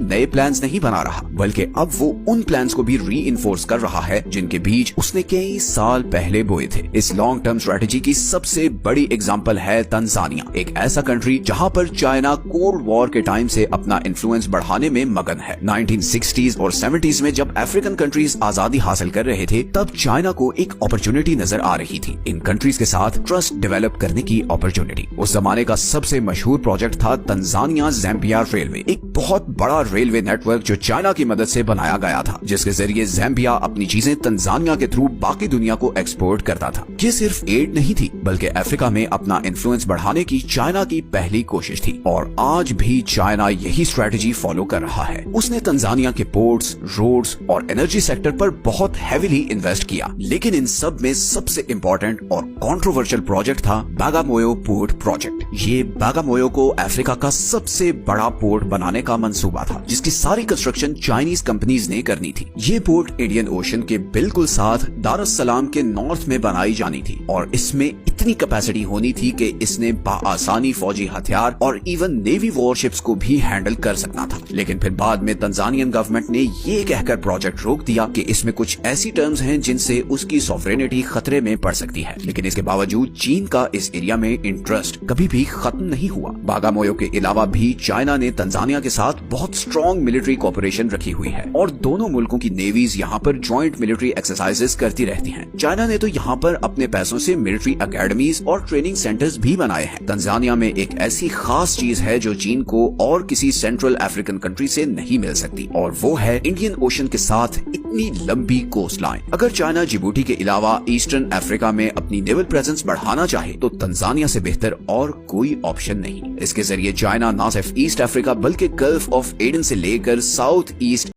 नए प्लान्स नहीं बना रहा, बल्कि अब वो उन प्लान्स को भी री-इन्फोर्स कर रहा है जिनके बीज उसने कई साल पहले बोए थे। इस लॉन्ग टर्म स्ट्रेटेजी की सबसे बड़ी एग्जांपल है तंजानिया, एक ऐसा कंट्री जहां पर चाइना कोल्ड वॉर के टाइम से अपना इन्फ्लुएंस बढ़ाने में मगन है। 1960s और 70s में जब अफ्रीकन कंट्रीज आजादी हासिल कर रहे थे, तब चाइना को एक अपॉर्चुनिटी नजर आ रही थी, इन कंट्रीज के साथ ट्रस्ट डेवलप करने की अपॉर्चुनिटी। उस जमाने का सबसे मशहूर प्रोजेक्ट था तंजानिया ज़ैम्बिया रेलवे, एक बहुत बड़ा रेलवे नेटवर्क जो चाइना की मदद से बनाया गया था, जिसके जरिए ज़ैम्बिया अपनी चीजें तंजानिया के थ्रू बाकी दुनिया को एक्सपोर्ट करता था। ये सिर्फ एड नहीं थी, बल्कि अफ्रीका में अपना इन्फ्लुएंस बढ़ाने की चाइना की पहली कोशिश थी, और आज भी चाइना यही स्ट्रेटेजी फॉलो कर रहा है। उसने तंजानिया के पोर्ट्स, रोड्स और एनर्जी सेक्टर पर बहुत हेविली इन्वेस्ट किया, लेकिन इन सब में सबसे इम्पोर्टेंट और कंट्रोवर्शियल प्रोजेक्ट था बागामोयो पोर्ट प्रोजेक्ट। ये बागामोयो को अफ्रीका का सबसे बड़ा पोर्ट बनाने का मंसूबा था, जिसकी सारी कंस्ट्रक्शन चाइनीज कंपनीज ने करनी थी। ये पोर्ट इंडियन ओशन के बिल्कुल साथ दार एस सलाम के नॉर्थ में बनाई जानी थी, और इसमें इतनी कैपेसिटी होनी थी कि इसने बाआसानी फौजी हथियार और इवन नेवी वॉरशिप्स को भी हैंडल कर सकना था। लेकिन फिर बाद में तंजानियन गवर्नमेंट ने ये कहकर प्रोजेक्ट रोक दिया कि इसमें कुछ ऐसी टर्म्स हैं जिनसे उसकी सॉवरेनिटी खतरे में पड़ सकती है। लेकिन इसके बावजूद चीन का इस एरिया में इंटरेस्ट कभी भी खत्म नहीं हुआ। बागामोयो के अलावा भी चाइना ने तंजानिया के साथ बहुत स्ट्रॉन्ग मिलिट्री कोऑपरेशन रखी हुई है, और दोनों मुल्कों की नेवीज यहाँ पर जॉइंट मिलिट्री एक्सरसाइजेस करती रहती हैं। चाइना ने तो यहाँ पर अपने पैसों से मिलिट्री अकेडमीज और ट्रेनिंग सेंटर्स भी बनाए हैं। तंजानिया में एक ऐसी खास चीज है जो चीन को और किसी सेंट्रल अफ्रीकन कंट्री से नहीं मिल सकती, और वो है इंडियन ओशन के साथ इतनी लंबी कोस्ट लाइन। अगर चाइना जिबूटी के अलावा ईस्टर्न अफ्रीका में अपनी नेवल प्रेजेंस बढ़ाना चाहे तो तंजानिया से बेहतर और कोई ऑप्शन नहीं। इसके जरिए चाइना न सिर्फ ईस्ट अफ्रीका बल्कि गल्फ ऑफ एडन से लेकर साउथ ईस्ट